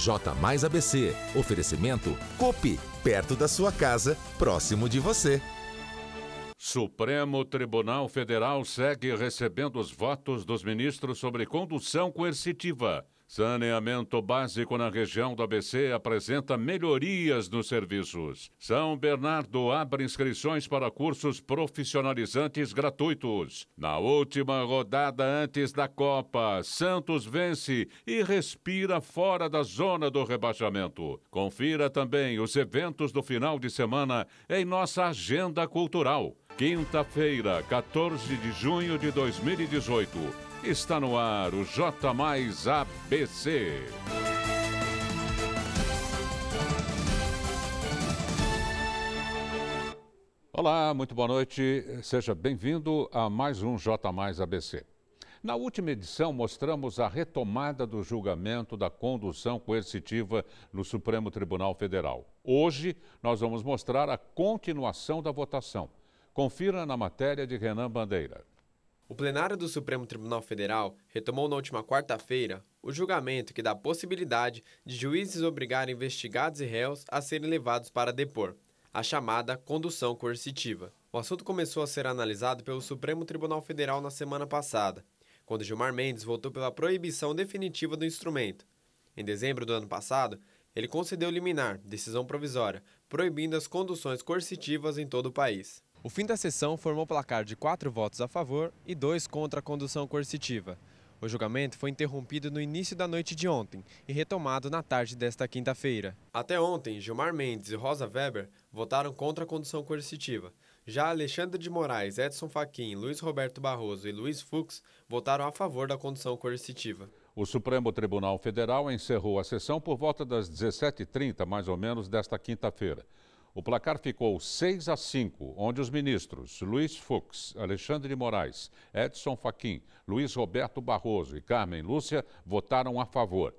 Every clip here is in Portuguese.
J mais ABC. Oferecimento Copi, perto da sua casa, próximo de você. Supremo Tribunal Federal segue recebendo os votos dos ministros sobre condução coercitiva. Saneamento básico na região do ABC apresenta melhorias nos serviços. São Bernardo abre inscrições para cursos profissionalizantes gratuitos. Na última rodada antes da Copa, Santos vence e respira fora da zona do rebaixamento. Confira também os eventos do final de semana em nossa agenda cultural. Quinta-feira, 14 de junho de 2018. Está no ar o J mais ABC. Olá, muito boa noite. Seja bem-vindo a mais um J mais ABC. Na última edição, mostramos a retomada do julgamento da condução coercitiva no Supremo Tribunal Federal. Hoje, nós vamos mostrar a continuação da votação. Confira na matéria de Renan Bandeira. O plenário do Supremo Tribunal Federal retomou na última quarta-feira o julgamento que dá a possibilidade de juízes obrigarem investigados e réus a serem levados para depor, a chamada condução coercitiva. O assunto começou a ser analisado pelo Supremo Tribunal Federal na semana passada, quando Gilmar Mendes votou pela proibição definitiva do instrumento. Em dezembro do ano passado, ele concedeu liminar, decisão provisória, proibindo as conduções coercitivas em todo o país. O fim da sessão formou placar de 4 votos a favor e 2 contra a condução coercitiva. O julgamento foi interrompido no início da noite de ontem e retomado na tarde desta quinta-feira. Até ontem, Gilmar Mendes e Rosa Weber votaram contra a condução coercitiva. Já Alexandre de Moraes, Edson Fachin, Luiz Roberto Barroso e Luiz Fux votaram a favor da condução coercitiva. O Supremo Tribunal Federal encerrou a sessão por volta das 17h30, mais ou menos, desta quinta-feira. O placar ficou 6-5, onde os ministros Luiz Fux, Alexandre de Moraes, Edson Fachin, Luiz Roberto Barroso e Carmen Lúcia votaram a favor.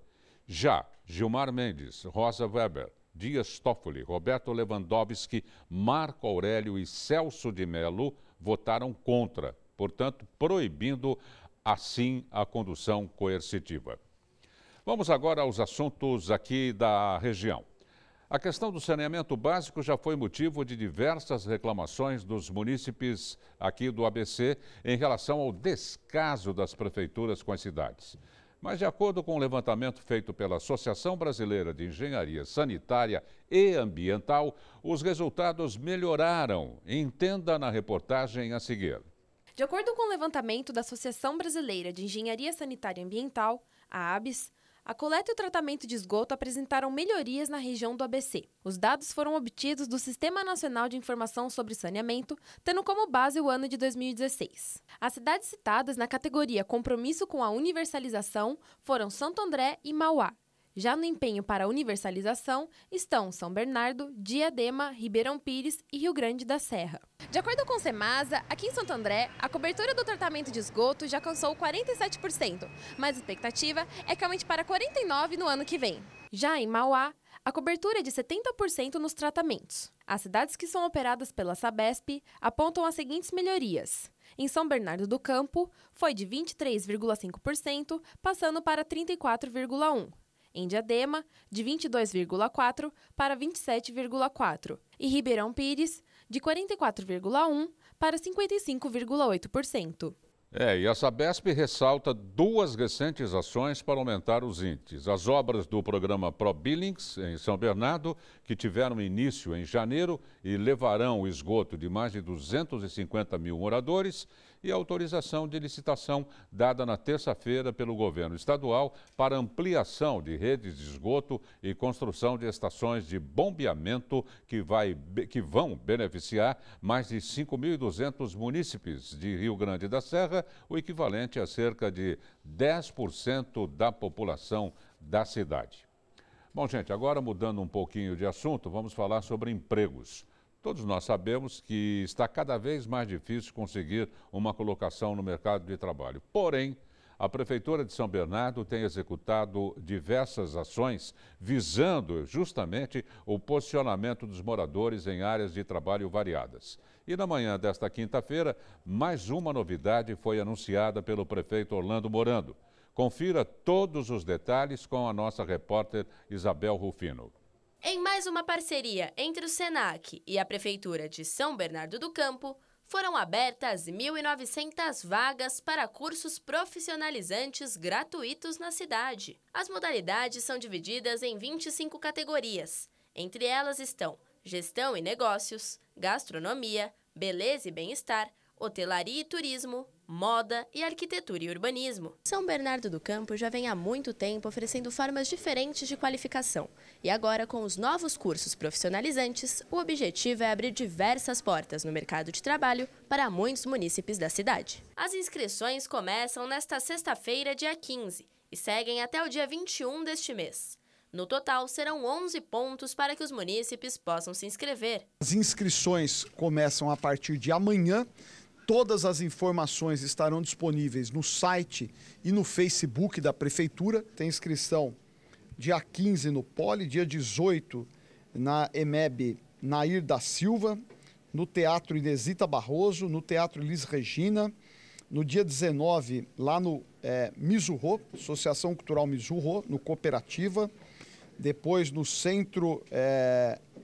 Já Gilmar Mendes, Rosa Weber, Dias Toffoli, Roberto Lewandowski, Marco Aurélio e Celso de Mello votaram contra, portanto, proibindo assim a condução coercitiva. Vamos agora aos assuntos aqui da região. A questão do saneamento básico já foi motivo de diversas reclamações dos munícipes aqui do ABC em relação ao descaso das prefeituras com as cidades. Mas, de acordo com o levantamento feito pela Associação Brasileira de Engenharia Sanitária e Ambiental, os resultados melhoraram. Entenda na reportagem a seguir. De acordo com o levantamento da Associação Brasileira de Engenharia Sanitária e Ambiental, a ABS, a coleta e o tratamento de esgoto apresentaram melhorias na região do ABC. Os dados foram obtidos do Sistema Nacional de Informação sobre Saneamento, tendo como base o ano de 2016. As cidades citadas na categoria Compromisso com a Universalização foram Santo André e Mauá. Já no empenho para a universalização estão São Bernardo, Diadema, Ribeirão Pires e Rio Grande da Serra. De acordo com o Semasa, aqui em Santo André, a cobertura do tratamento de esgoto já alcançou 47%, mas a expectativa é que aumente para 49% no ano que vem. Já em Mauá, a cobertura é de 70% nos tratamentos. As cidades que são operadas pela Sabesp apontam as seguintes melhorias. Em São Bernardo do Campo, foi de 23,5%, passando para 34,1%. Em Diadema, de 22,4% para 27,4%. E Ribeirão Pires, de 44,1% para 55,8%. E a Sabesp ressalta 2 recentes ações para aumentar os índices. As obras do programa ProBillings, em São Bernardo, que tiveram início em janeiro e levarão o esgoto de mais de 250 mil moradores, e a autorização de licitação dada na terça-feira pelo governo estadual para ampliação de redes de esgoto e construção de estações de bombeamento que vão beneficiar mais de 5.200 munícipes de Rio Grande da Serra, o equivalente a cerca de 10% da população da cidade. Bom, gente, agora mudando um pouquinho de assunto, vamos falar sobre empregos. Todos nós sabemos que está cada vez mais difícil conseguir uma colocação no mercado de trabalho. Porém, a Prefeitura de São Bernardo tem executado diversas ações visando justamente o posicionamento dos moradores em áreas de trabalho variadas. E na manhã desta quinta-feira, mais uma novidade foi anunciada pelo prefeito Orlando Morando. Confira todos os detalhes com a nossa repórter Isabel Rufino. Em mais uma parceria entre o SENAC e a Prefeitura de São Bernardo do Campo, foram abertas 1.900 vagas para cursos profissionalizantes gratuitos na cidade. As modalidades são divididas em 25 categorias. Entre elas estão Gestão e Negócios, Gastronomia, Beleza e Bem-Estar, Hotelaria e Turismo, Moda e Arquitetura e Urbanismo. São Bernardo do Campo já vem há muito tempo oferecendo formas diferentes de qualificação. E agora, com os novos cursos profissionalizantes, o objetivo é abrir diversas portas no mercado de trabalho para muitos munícipes da cidade. As inscrições começam nesta sexta-feira, dia 15, e seguem até o dia 21 deste mês. No total, serão 11 pontos para que os munícipes possam se inscrever. As inscrições começam a partir de amanhã. Todas as informações estarão disponíveis no site e no Facebook da Prefeitura. Tem inscrição dia 15 no Poli, dia 18 na EMEB Nair da Silva, no Teatro Inesita Barroso, no Teatro Elis Regina, no dia 19 lá no Mizuho, Associação Cultural Mizuho, no Cooperativa, depois no Centro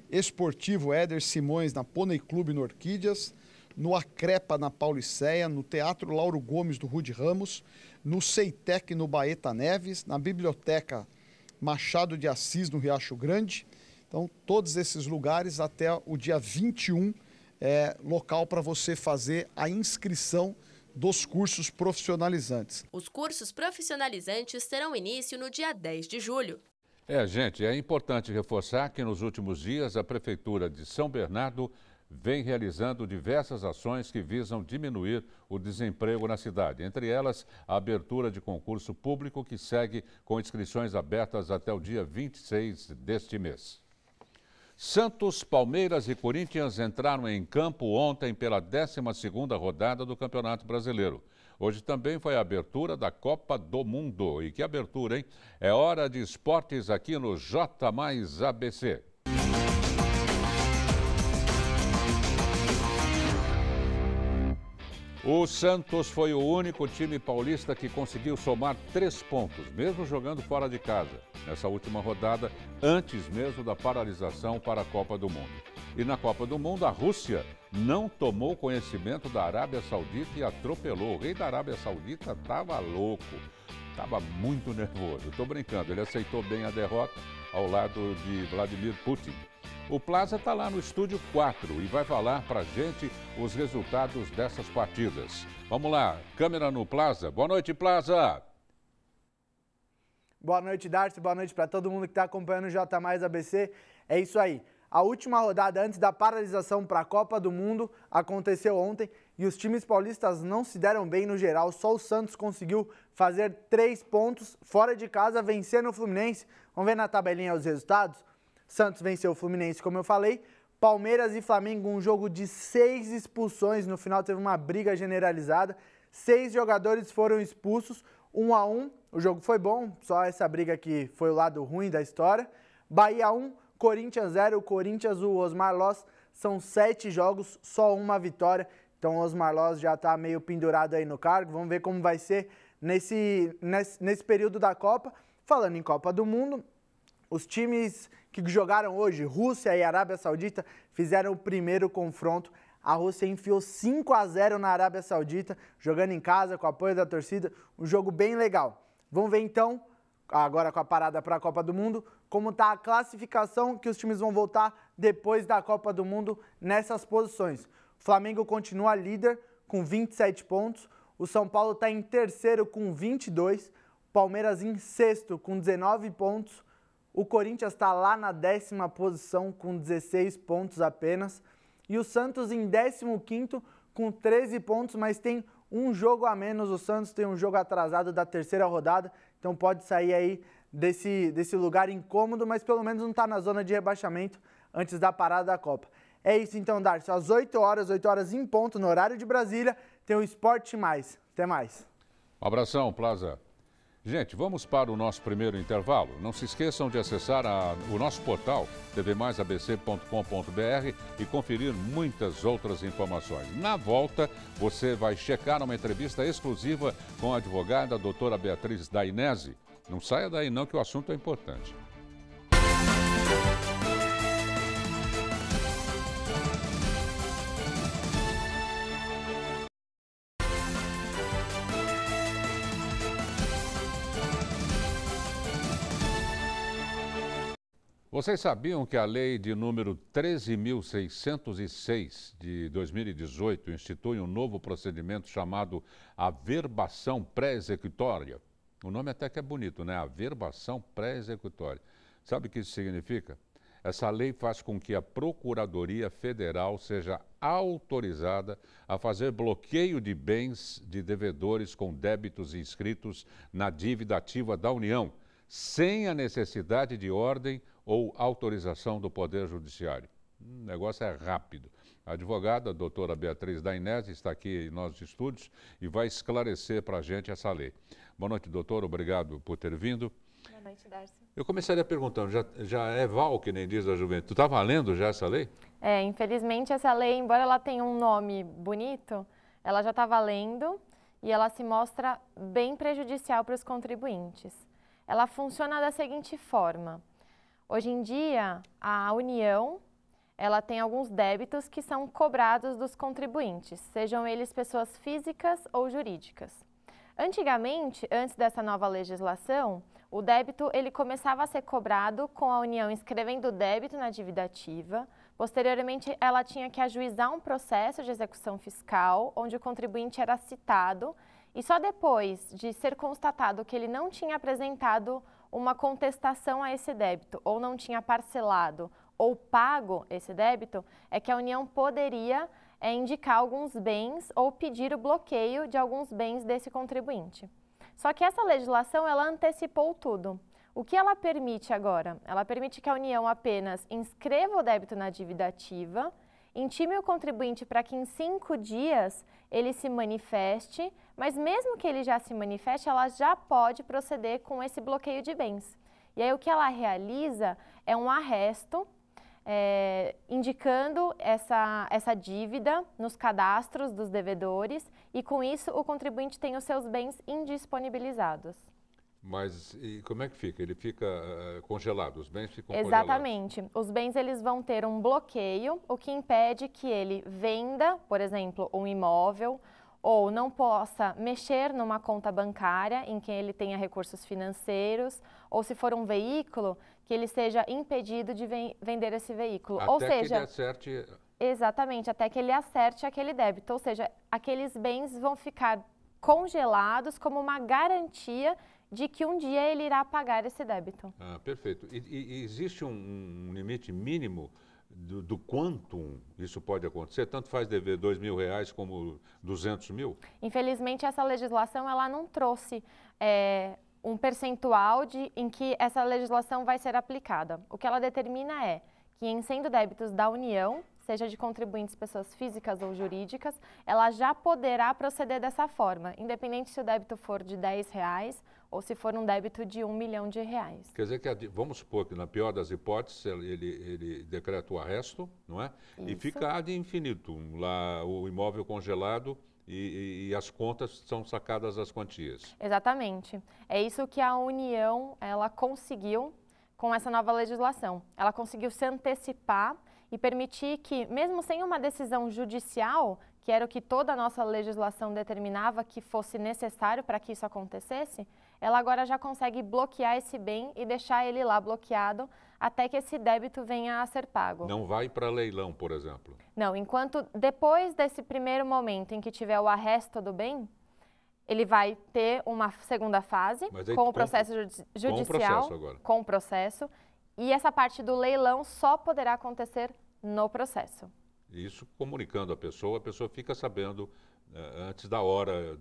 Esportivo Éder Simões, na Pônei Clube no Orquídeas, no Acrepa, na Pauliceia, no Teatro Lauro Gomes, do Rude Ramos, no Ceitec, no Baeta Neves, na Biblioteca Machado de Assis, no Riacho Grande. Então, todos esses lugares até o dia 21 local para você fazer a inscrição dos cursos profissionalizantes. Os cursos profissionalizantes terão início no dia 10 de julho. Gente, é importante reforçar que nos últimos dias a Prefeitura de São Bernardo vem realizando diversas ações que visam diminuir o desemprego na cidade. Entre elas, a abertura de concurso público que segue com inscrições abertas até o dia 26 deste mês. Santos, Palmeiras e Corinthians entraram em campo ontem pela 12ª rodada do Campeonato Brasileiro. Hoje também foi a abertura da Copa do Mundo. E que abertura, hein? É hora de esportes aqui no J+ABC. O Santos foi o único time paulista que conseguiu somar 3 pontos, mesmo jogando fora de casa, nessa última rodada, antes mesmo da paralisação para a Copa do Mundo. E na Copa do Mundo, a Rússia não tomou conhecimento da Arábia Saudita e atropelou. O rei da Arábia Saudita estava louco, estava muito nervoso. Estou brincando, ele aceitou bem a derrota ao lado de Vladimir Putin. O Plaza está lá no Estúdio 4 e vai falar para a gente os resultados dessas partidas. Vamos lá, câmera no Plaza. Boa noite, Plaza! Boa noite, Darcy. Boa noite para todo mundo que está acompanhando o J+ABC. É isso aí. A última rodada antes da paralisação para a Copa do Mundo aconteceu ontem e os times paulistas não se deram bem no geral. Só o Santos conseguiu fazer 3 pontos fora de casa, vencendo o Fluminense. Vamos ver na tabelinha os resultados? Santos venceu o Fluminense, como eu falei. Palmeiras e Flamengo, um jogo de 6 expulsões. No final teve uma briga generalizada. 6 jogadores foram expulsos, 1-1. O jogo foi bom, só essa briga que foi o lado ruim da história. Bahia 1, Corinthians 0. O Corinthians, o Osmar Loz, são 7 jogos, só uma vitória. Então o Osmar Loz já está meio pendurado aí no cargo. Vamos ver como vai ser nesse período da Copa. Falando em Copa do Mundo, os times que jogaram hoje, Rússia e Arábia Saudita, fizeram o primeiro confronto. A Rússia enfiou 5-0 na Arábia Saudita, jogando em casa, com o apoio da torcida. Um jogo bem legal. Vamos ver então, agora com a parada para a Copa do Mundo, como está a classificação que os times vão voltar depois da Copa do Mundo nessas posições. O Flamengo continua líder com 27 pontos. O São Paulo está em terceiro com 22. Palmeiras em sexto com 19 pontos. O Corinthians está lá na 10ª posição com 16 pontos apenas. E o Santos em 15º com 13 pontos, mas tem um jogo a menos. O Santos tem um jogo atrasado da 3ª rodada, então pode sair aí desse lugar incômodo, mas pelo menos não está na zona de rebaixamento antes da parada da Copa. É isso então, Darcy. Às 8 horas em ponto, no horário de Brasília, tem o Esporte Mais. Até mais. Um abração, Plaza. Gente, vamos para o nosso primeiro intervalo. Não se esqueçam de acessar o nosso portal tvmaisabc.com.br e conferir muitas outras informações. Na volta, você vai checar uma entrevista exclusiva com a advogada doutora Beatriz Dainese. Não saia daí não, que o assunto é importante. Vocês sabiam que a lei de número 13.606 de 2018 institui um novo procedimento chamado averbação pré-executória? O nome até que é bonito, né? Averbação pré-executória. Sabe o que isso significa? Essa lei faz com que a Procuradoria Federal seja autorizada a fazer bloqueio de bens de devedores com débitos inscritos na dívida ativa da União, sem a necessidade de ordem ou autorização do Poder Judiciário. O negócio é rápido. A advogada, a doutora Beatriz Dainese, está aqui em nossos estúdios e vai esclarecer para a gente essa lei. Boa noite, doutor. Obrigado por ter vindo. Boa noite, Darcy. Eu começaria perguntando, já é val, que nem diz a juventude. Tu está valendo já essa lei? Infelizmente essa lei, embora ela tenha um nome bonito, ela já está valendo e ela se mostra bem prejudicial para os contribuintes. Ela funciona da seguinte forma. Hoje em dia, a União, ela tem alguns débitos que são cobrados dos contribuintes, sejam eles pessoas físicas ou jurídicas. Antigamente, antes dessa nova legislação, o débito ele começava a ser cobrado com a União inscrevendo o débito na dívida ativa. Posteriormente, ela tinha que ajuizar um processo de execução fiscal, onde o contribuinte era citado, e só depois de ser constatado que ele não tinha apresentado uma contestação a esse débito, ou não tinha parcelado ou pago esse débito, é que a União poderia indicar alguns bens ou pedir o bloqueio de alguns bens desse contribuinte. Só que essa legislação, ela antecipou tudo. O que ela permite agora? Ela permite que a União apenas inscreva o débito na dívida ativa, intime o contribuinte para que em 5 dias ele se manifeste, mas mesmo que ele já se manifeste, ela já pode proceder com esse bloqueio de bens. E aí o que ela realiza é um arresto, indicando essa dívida nos cadastros dos devedores e com isso o contribuinte tem os seus bens indisponibilizados. Mas e como é que fica? Ele fica congelado, os bens ficam Exatamente. congelados. Os bens eles vão ter um bloqueio, o que impede que ele venda, por exemplo, um imóvel, ou não possa mexer numa conta bancária em que ele tenha recursos financeiros, ou se for um veículo, que ele seja impedido de vender esse veículo. Até ou seja, que ele acerte... Exatamente, até que ele acerte aquele débito. Ou seja, aqueles bens vão ficar congelados como uma garantia de que um dia ele irá pagar esse débito. Ah, perfeito. E existe um limite mínimo do quanto isso pode acontecer? Tanto faz dever R$2.000 como 200 mil? Infelizmente, essa legislação ela não trouxe um percentual em que essa legislação vai ser aplicada. O que ela determina é que, em sendo débitos da União, seja de contribuintes pessoas físicas ou jurídicas, ela já poderá proceder dessa forma, independente se o débito for de R$10 ou se for um débito de R$1 milhão. Quer dizer que, vamos supor que na pior das hipóteses, ele decreta o arresto, não é? Isso. E fica ad infinito, lá o imóvel congelado e as contas são sacadas as quantias. Exatamente. É isso que a União ela conseguiu com essa nova legislação. Ela conseguiu se antecipar e permitir que, mesmo sem uma decisão judicial, que era o que toda a nossa legislação determinava que fosse necessário para que isso acontecesse, ela agora já consegue bloquear esse bem e deixar ele lá bloqueado até que esse débito venha a ser pago. Não vai para leilão, por exemplo? Não, enquanto depois desse primeiro momento em que tiver o arresto do bem, ele vai ter uma segunda fase com o processo judicial, com o processo agora. Com o processo, e essa parte do leilão só poderá acontecer no processo. Isso comunicando a pessoa fica sabendo antes da hora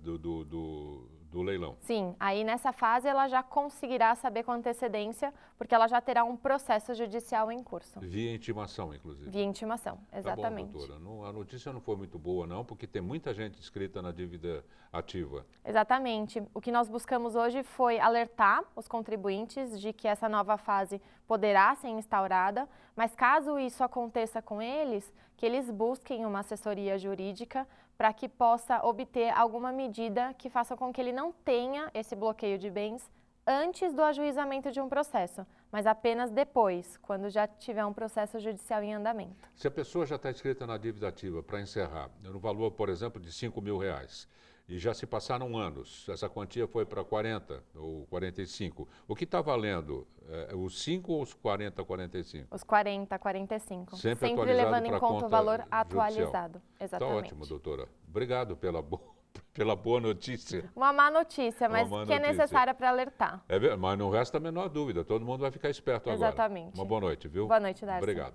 do leilão. Sim, aí nessa fase ela já conseguirá saber com antecedência, porque ela já terá um processo judicial em curso. Via intimação, inclusive. Via intimação, exatamente. Tá bom, doutora. A notícia não foi muito boa, não, porque tem muita gente inscrita na dívida ativa. Exatamente. O que nós buscamos hoje foi alertar os contribuintes de que essa nova fase poderá ser instaurada, mas caso isso aconteça com eles, que eles busquem uma assessoria jurídica para que possa obter alguma medida que faça com que ele não tenha esse bloqueio de bens antes do ajuizamento de um processo, mas apenas depois, quando já tiver um processo judicial em andamento. Se a pessoa já está inscrita na dívida ativa para encerrar, no valor, por exemplo, de R$5.000, e já se passaram anos, essa quantia foi para 40 ou 45, o que está valendo? Os 5 ou os 40, 45? Os 40, 45. Sempre levando em conta o valor atualizado. Está Exatamente. ótimo, doutora. Obrigado pela boa notícia. Uma má notícia, mas que é necessária para alertar. Mas não resta a menor dúvida, todo mundo vai ficar esperto agora. Exatamente. Uma boa noite, viu? Boa noite, Darcy. Obrigado.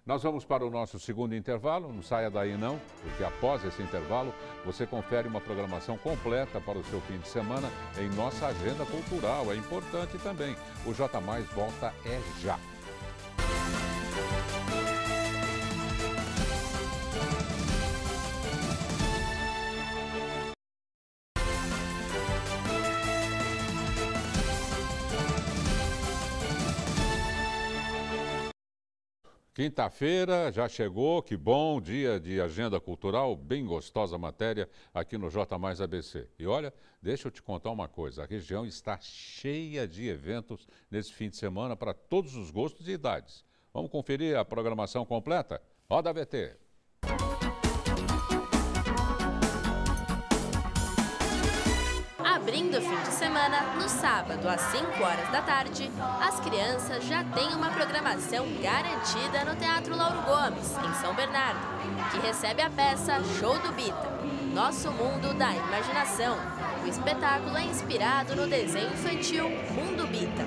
Nós vamos para o nosso segundo intervalo, não saia daí não, porque após esse intervalo você confere uma programação completa para o seu fim de semana em nossa agenda cultural, é importante também. O J+ volta já. Quinta-feira já chegou, que bom, dia de agenda cultural, bem gostosa matéria aqui no J+ ABC. E olha, deixa eu te contar uma coisa, a região está cheia de eventos nesse fim de semana para todos os gostos e idades. Vamos conferir a programação completa? Roda a VT. Abrindo o fim de semana, no sábado, às 5 horas da tarde, as crianças já têm uma programação garantida no Teatro Lauro Gomes, em São Bernardo, que recebe a peça Show do Bita, Nosso Mundo da Imaginação. O espetáculo é inspirado no desenho infantil Mundo Bita.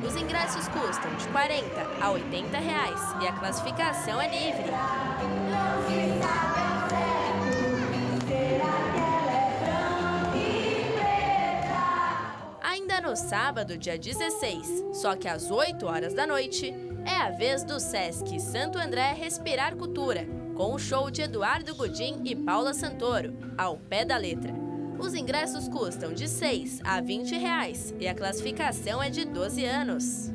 Os ingressos custam de R$40 a R$80 e a classificação é livre. Ainda no sábado, dia 16, só que às 8 horas da noite, é a vez do Sesc Santo André Respirar Cultura, com o show de Eduardo Gudim e Paula Santoro, ao pé da letra. Os ingressos custam de R$6 a R$20 e a classificação é de 12 anos.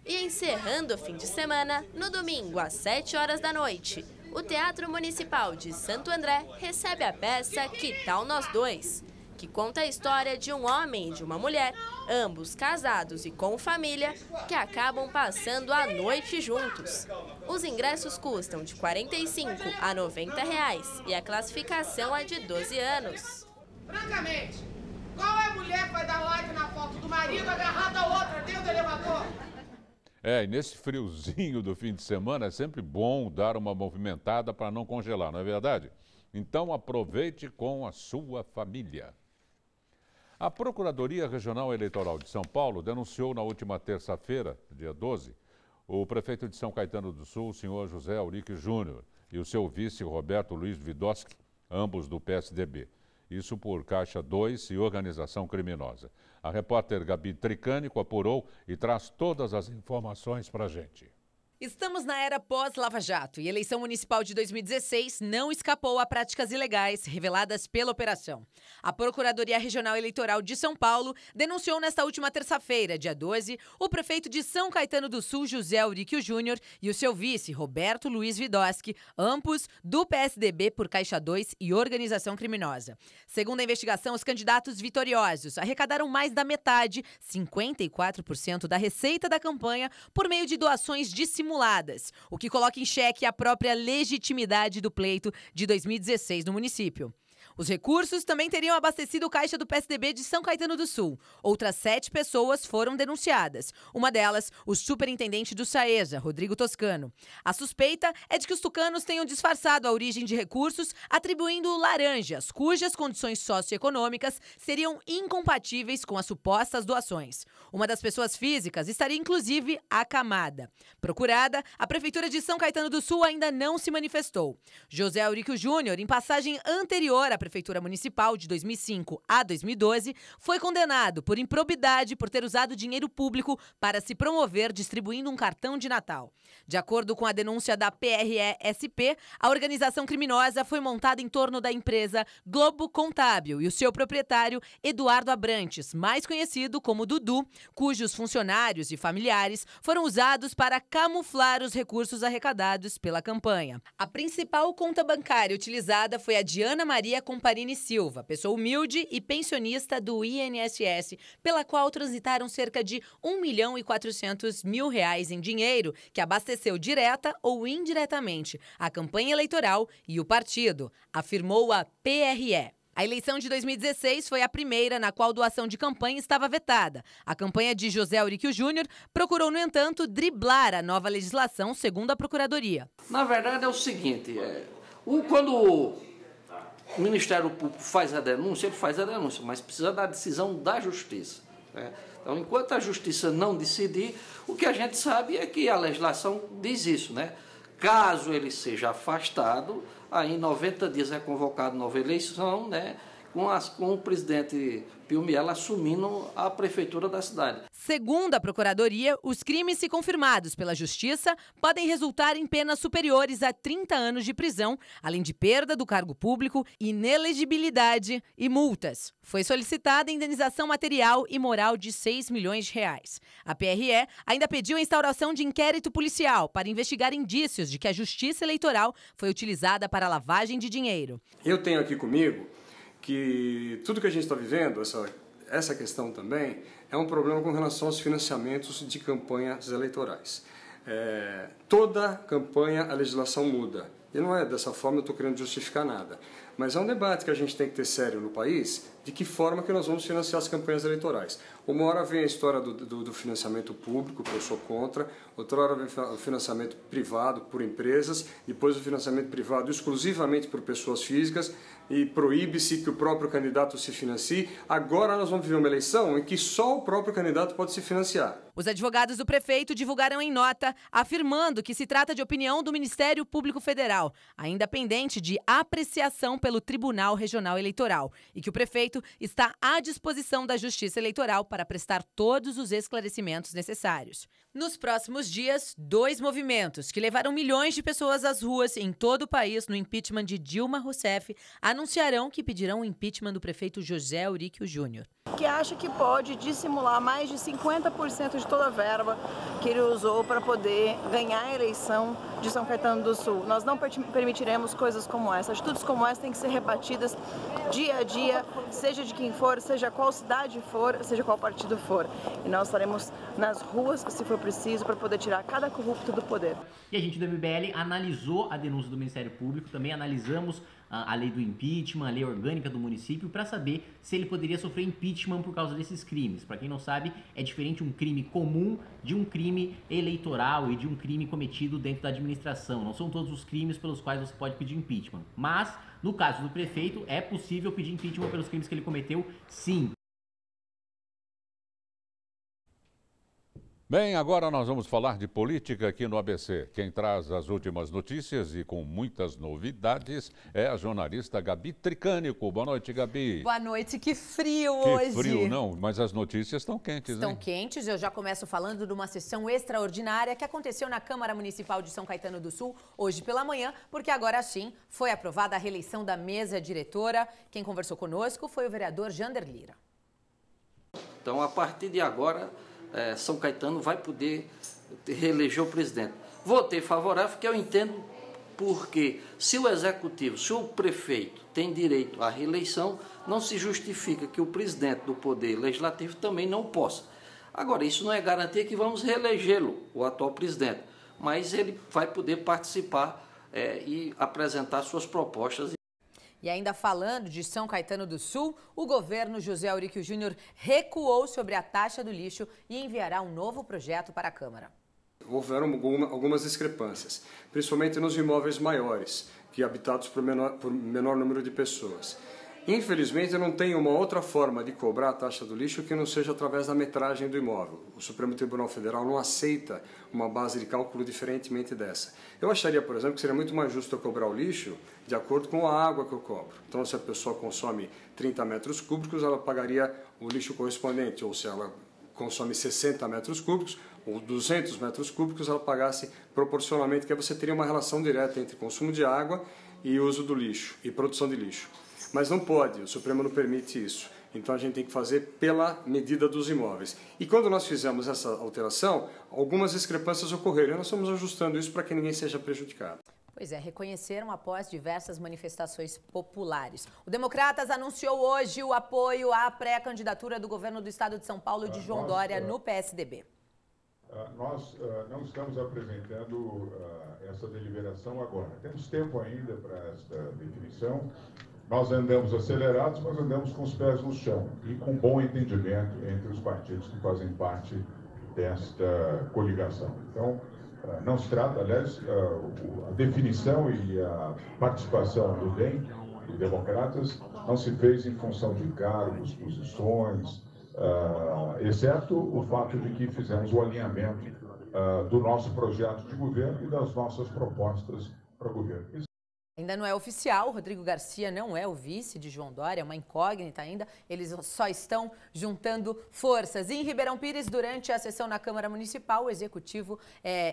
Encerrando o fim de semana, no domingo, às 7 horas da noite, o Teatro Municipal de Santo André recebe a peça Que Tal Nós Dois?, que conta a história de um homem e de uma mulher, ambos casados e com família, que acabam passando a noite juntos. Os ingressos custam de R$45 a R$90 e a classificação é de 12 anos. Francamente, qual é a mulher que vai dar like na foto do marido agarrada a outra dentro do elevador? E nesse friozinho do fim de semana é sempre bom dar uma movimentada para não congelar, não é verdade? Então aproveite com a sua família. A Procuradoria Regional Eleitoral de São Paulo denunciou na última terça-feira, dia 12, o prefeito de São Caetano do Sul, o senhor José Auric Júnior, e o seu vice, Roberto Luiz Vidosky, ambos do PSDB. Isso por Caixa 2 e organização criminosa. A repórter Gabi Tricânico apurou e traz todas as informações para a gente. Estamos na era pós-Lava Jato e a eleição municipal de 2016 não escapou a práticas ilegais reveladas pela operação. A Procuradoria Regional Eleitoral de São Paulo denunciou nesta última terça-feira, dia 12, o prefeito de São Caetano do Sul, José Auric Júnior, e o seu vice, Roberto Luiz Vidosky, ambos do PSDB por Caixa 2 e organização criminosa. Segundo a investigação, os candidatos vitoriosos arrecadaram mais da metade, 54% da receita da campanha, por meio de doações dissimuladas, o que coloca em xeque a própria legitimidade do pleito de 2016 no município. Os recursos também teriam abastecido o caixa do PSDB de São Caetano do Sul. Outras 7 pessoas foram denunciadas. Uma delas, o superintendente do SAESA, Rodrigo Toscano. A suspeita é de que os tucanos tenham disfarçado a origem de recursos, atribuindo laranjas, cujas condições socioeconômicas seriam incompatíveis com as supostas doações. Uma das pessoas físicas estaria, inclusive, acamada. Procurada, a Prefeitura de São Caetano do Sul ainda não se manifestou. José Auríquio Júnior, em passagem anterior à Prefeitura Municipal de 2005 a 2012, foi condenado por improbidade por ter usado dinheiro público para se promover distribuindo um cartão de Natal. De acordo com a denúncia da PRE-SP, a organização criminosa foi montada em torno da empresa Globo Contábil e o seu proprietário, Eduardo Abrantes, mais conhecido como Dudu, cujos funcionários e familiares foram usados para camuflar os recursos arrecadados pela campanha. A principal conta bancária utilizada foi a de Ana Maria Comparini Silva, pessoa humilde e pensionista do INSS, pela qual transitaram cerca de R$1.400.000 em dinheiro, que abasteceu direta ou indiretamente a campanha eleitoral e o partido, afirmou a PRE. A eleição de 2016 foi a primeira na qual doação de campanha estava vetada. A campanha de José Auríquio Júnior procurou, no entanto, driblar a nova legislação, segundo a Procuradoria. Na verdade é o seguinte, quando o Ministério Público faz a denúncia, ele faz a denúncia, mas precisa da decisão da Justiça. Então, enquanto a Justiça não decidir, o que a gente sabe é que a legislação diz isso, né? Caso ele seja afastado, aí em 90 dias é convocada nova eleição, né? Com o presidente Piumiela assumindo a prefeitura da cidade. Segundo a Procuradoria, os crimes, se confirmados pela Justiça, podem resultar em penas superiores a 30 anos de prisão, além de perda do cargo público, inelegibilidade e multas. Foi solicitada a indenização material e moral de R$6 milhões. A PRE ainda pediu a instauração de inquérito policial para investigar indícios de que a Justiça Eleitoral foi utilizada para lavagem de dinheiro. Eu tenho aqui comigo que tudo que a gente está vivendo, essa questão também, é um problema com relação aos financiamentos de campanhas eleitorais. Toda campanha a legislação muda. E não é dessa forma, eu estou querendo justificar nada. Mas é um debate que a gente tem que ter sério no país, de que forma que nós vamos financiar as campanhas eleitorais. Uma hora vem a história do financiamento público, que eu sou contra, outra hora vem o financiamento privado por empresas, depois o financiamento privado exclusivamente por pessoas físicas, e proíbe-se que o próprio candidato se financie. Agora nós vamos viver uma eleição em que só o próprio candidato pode se financiar. Os advogados do prefeito divulgaram em nota, afirmando que se trata de opinião do Ministério Público Federal, ainda pendente de apreciação pelo Tribunal Regional Eleitoral, e que o prefeito está à disposição da Justiça Eleitoral para prestar todos os esclarecimentos necessários. Nos próximos dias, 2 movimentos que levaram milhões de pessoas às ruas em todo o país no impeachment de Dilma Rousseff anunciarão que pedirão o impeachment do prefeito José Auríquio Júnior. Que acha que pode dissimular mais de 50% de toda a verba que ele usou para poder ganhar a eleição de São Caetano do Sul. Nós não permitiremos coisas como essa. Atitudes como essa têm que ser rebatidas dia a dia, seja de quem for, seja qual cidade for, seja qual partido for. E nós estaremos nas ruas, se for preciso, para poder tirar cada corrupto do poder. E a gente do MBL analisou a denúncia do Ministério Público, também analisamos a lei do impeachment, a lei orgânica do município, para saber se ele poderia sofrer impeachment por causa desses crimes. Para quem não sabe, é diferente um crime comum de um crime eleitoral e de um crime cometido dentro da administração. Não são todos os crimes pelos quais você pode pedir impeachment. Mas, no caso do prefeito, é possível pedir impeachment pelos crimes que ele cometeu, sim. Bem, agora nós vamos falar de política aqui no ABC. Quem traz as últimas notícias e com muitas novidades é a jornalista Gabi Tricânico. Boa noite, Gabi. Boa noite, que frio hoje. Que frio, não, mas as notícias estão quentes, Estão quentes, eu já começo falando de uma sessão extraordinária que aconteceu na Câmara Municipal de São Caetano do Sul, hoje pela manhã, porque agora sim foi aprovada a reeleição da mesa diretora. Quem conversou conosco foi o vereador Jander Lira. Então, a partir de agora, São Caetano vai poder reeleger o presidente. Votei favorável, porque eu entendo porque se o executivo, se o prefeito tem direito à reeleição, não se justifica que o presidente do Poder Legislativo também não possa. Agora, isso não é garantia que vamos reelegê-lo, o atual presidente, mas ele vai poder participar e apresentar suas propostas. E ainda falando de São Caetano do Sul, o governo José Auríquio Júnior recuou sobre a taxa do lixo e enviará um novo projeto para a Câmara. Houveram algumas discrepâncias, principalmente nos imóveis maiores, que habitados por menor número de pessoas. Infelizmente, não tem uma outra forma de cobrar a taxa do lixo que não seja através da metragem do imóvel. O Supremo Tribunal Federal não aceita uma base de cálculo diferentemente dessa. Eu acharia, por exemplo, que seria muito mais justo eu cobrar o lixo de acordo com a água que eu cobro. Então, se a pessoa consome 30 metros cúbicos, ela pagaria o lixo correspondente, ou se ela consome 60 metros cúbicos ou 200 metros cúbicos, ela pagasse proporcionalmente, que aí você teria uma relação direta entre consumo de água e uso do lixo, e produção de lixo. Mas não pode, o Supremo não permite isso. Então a gente tem que fazer pela medida dos imóveis. E quando nós fizemos essa alteração, algumas discrepâncias ocorreram. E nós estamos ajustando isso para que ninguém seja prejudicado. Pois é, reconheceram após diversas manifestações populares. O Democratas anunciou hoje o apoio à pré-candidatura do governo do estado de São Paulo de João Dória no PSDB. Nós não estamos apresentando essa deliberação agora. Temos tempo ainda para esta definição. Nós andamos acelerados, mas andamos com os pés no chão e com bom entendimento entre os partidos que fazem parte desta coligação. Então, não se trata, aliás, a definição e a participação do DEM, do Democratas, não se fez em função de cargos, posições, exceto o fato de que fizemos o alinhamento do nosso projeto de governo e das nossas propostas para o governo. Ainda não é oficial, Rodrigo Garcia não é o vice de João Dória, é uma incógnita ainda. Eles só estão juntando forças. E em Ribeirão Pires, durante a sessão na Câmara Municipal, o Executivo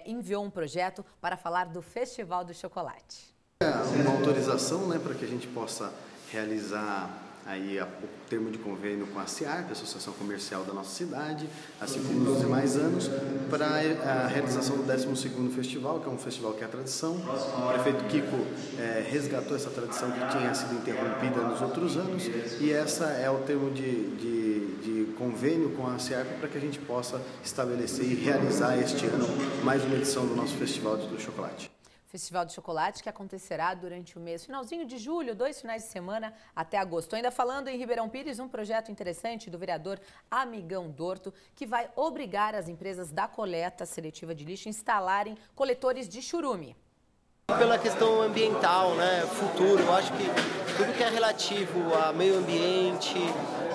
enviou um projeto para falar do Festival do Chocolate. Uma autorização, né, para que a gente possa realizar aí o termo de convênio com a CIARP, a Associação Comercial da nossa cidade, assim como nos demais anos, para a realização do 12º festival, que é um festival que é a tradição. O prefeito Kiko resgatou essa tradição que tinha sido interrompida nos outros anos, e essa é o termo de convênio com a CIARP para que a gente possa estabelecer e realizar este ano mais uma edição do nosso Festival do Chocolate. Festival de Chocolate que acontecerá durante o mês, finalzinho de julho, 2 finais de semana até agosto. Ainda falando em Ribeirão Pires, um projeto interessante do vereador Amigão Dorto, que vai obrigar as empresas da coleta seletiva de lixo a instalarem coletores de churume. Pela questão ambiental, né, futuro, eu acho que tudo que é relativo a meio ambiente,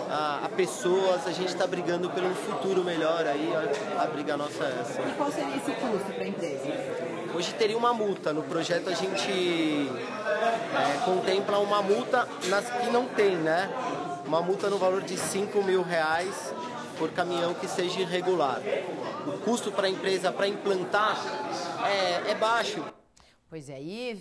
a pessoas, a gente está brigando pelo futuro melhor, aí a briga nossa é essa. E qual seria esse custo para a empresa? Hoje teria uma multa, no projeto a gente contempla uma multa nas que não tem, né? Uma multa no valor de R$5.000 por caminhão que seja irregular. O custo para a empresa para implantar é baixo. Pois é, e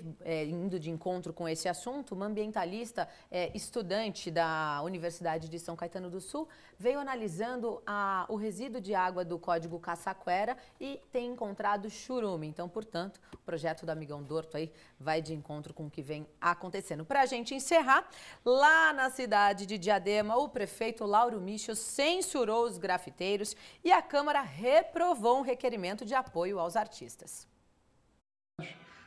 indo de encontro com esse assunto, uma ambientalista estudante da Universidade de São Caetano do Sul veio analisando o resíduo de água do Código Caçaquera e tem encontrado churume. Então, portanto, o projeto do Amigão Dorto aí vai de encontro com o que vem acontecendo. Para a gente encerrar, lá na cidade de Diadema, o prefeito Lauro Michel censurou os grafiteiros e a Câmara reprovou um requerimento de apoio aos artistas.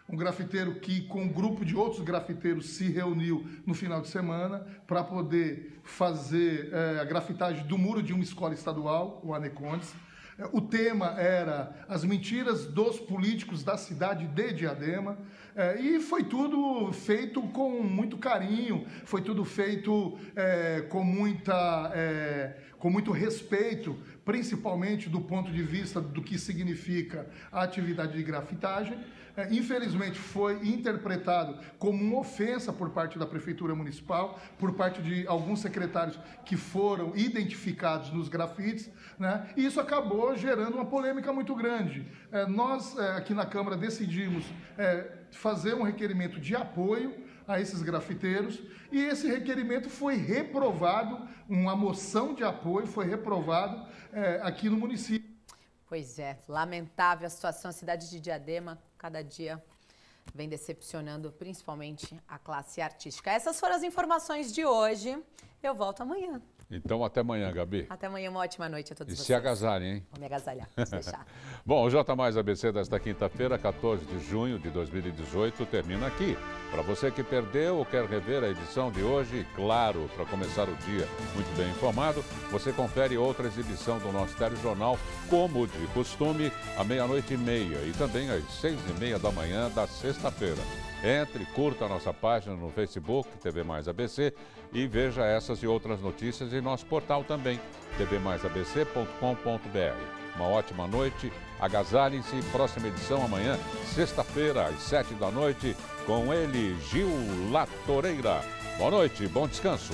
Um grafiteiro que, com um grupo de outros grafiteiros, se reuniu no final de semana para poder fazer a grafitagem do muro de uma escola estadual, o Anecondes. O tema era as mentiras dos políticos da cidade de Diadema. E foi tudo feito com muito carinho, foi tudo feito com muito respeito, principalmente do ponto de vista do que significa a atividade de grafitagem. Infelizmente foi interpretado como uma ofensa por parte da Prefeitura Municipal, por parte de alguns secretários que foram identificados nos grafites, né? E isso acabou gerando uma polêmica muito grande. Nós aqui na Câmara decidimos fazer um requerimento de apoio a esses grafiteiros e esse requerimento foi reprovado, uma moção de apoio foi reprovado aqui no município. Pois é, lamentável a situação, a cidade de Diadema cada dia vem decepcionando principalmente a classe artística. Essas foram as informações de hoje, eu volto amanhã. Então, até amanhã, Gabi. Até amanhã, uma ótima noite a todos E vocês. se agasalhem, hein? Vou me agasalhar, se deixar. Bom, o J Mais ABC desta quinta-feira, 14 de junho de 2018, termina aqui. Para você que perdeu ou quer rever a edição de hoje, claro, para começar o dia muito bem informado, você confere outra exibição do nosso telejornal, como de costume, à 00:30 e também às 6:30 da manhã da sexta-feira. Entre, curta a nossa página no Facebook, TV Mais ABC, e veja essas e outras notícias em nosso portal também, tvmaisabc.com.br. Uma ótima noite, agasalhem-se, próxima edição amanhã, sexta-feira, às 7 da noite, com ele, Gil Latoreira. Boa noite, bom descanso.